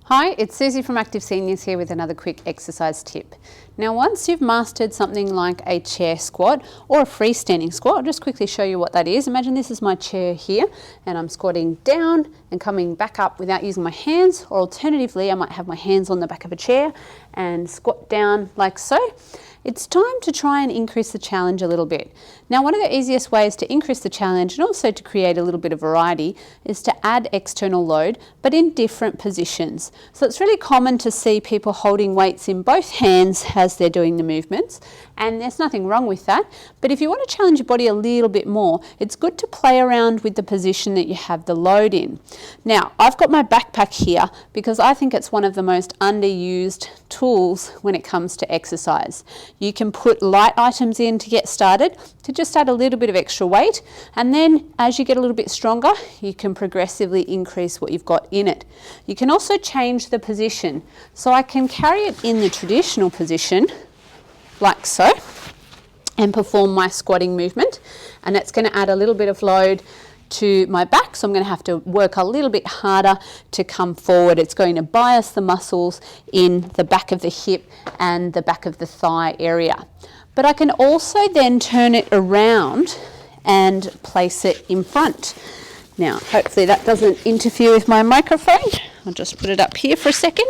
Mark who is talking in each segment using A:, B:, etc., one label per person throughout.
A: Hi, it's Susie from Active Seniors here with another quick exercise tip. Now, once you've mastered something like a chair squat or a freestanding squat, I'll just quickly show you what that is. Imagine this is my chair here and I'm squatting down and coming back up without using my hands, or alternatively I might have my hands on the back of a chair and squat down like so. It's time to try and increase the challenge a little bit. Now, one of the easiest ways to increase the challenge and also to create a little bit of variety is to add external load, but in different positions. So it's really common to see people holding weights in both hands as they're doing the movements, and there's nothing wrong with that. But if you want to challenge your body a little bit more, it's good to play around with the position that you have the load in. Now, I've got my backpack here because I think it's one of the most underused tools when it comes to exercise. You can put light items in to get started, to just add a little bit of extra weight, and then as you get a little bit stronger, you can progressively increase what you've got in it. You can also change the position. So I can carry it in the traditional position, like so, and perform my squatting movement, and it's going to add a little bit of load to my back, so I'm going to have to work a little bit harder to come forward. It's going to bias the muscles in the back of the hip and the back of the thigh area. But I can also then turn it around and place it in front. Now, hopefully that doesn't interfere with my microphone. I'll just put it up here for a second.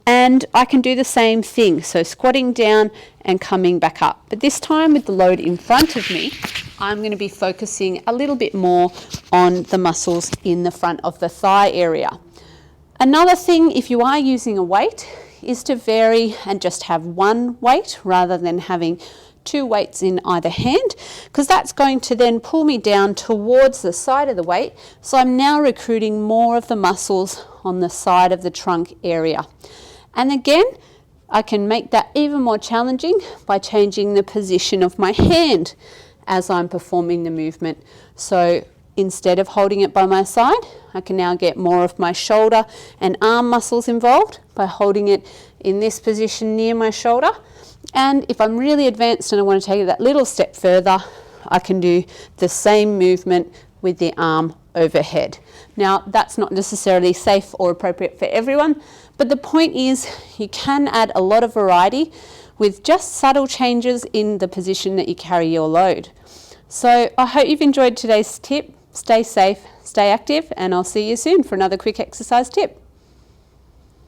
A: And I can do the same thing, so squatting down and coming back up. But this time with the load in front of me, I'm going to be focusing a little bit more on the muscles in the front of the thigh area. Another thing, if you are using a weight, is to vary and just have one weight rather than having two weights in either hand, because that's going to then pull me down towards the side of the weight. So I'm now recruiting more of the muscles on the side of the trunk area. And again, I can make that even more challenging by changing the position of my hand as I'm performing the movement. So instead of holding it by my side, I can now get more of my shoulder and arm muscles involved by holding it in this position near my shoulder. And if I'm really advanced and I want to take it that little step further, I can do the same movement with the arm overhead. Now, that's not necessarily safe or appropriate for everyone, but the point is you can add a lot of variety with just subtle changes in the position that you carry your load. So I hope you've enjoyed today's tip. Stay safe, stay active, and I'll see you soon for another quick exercise tip.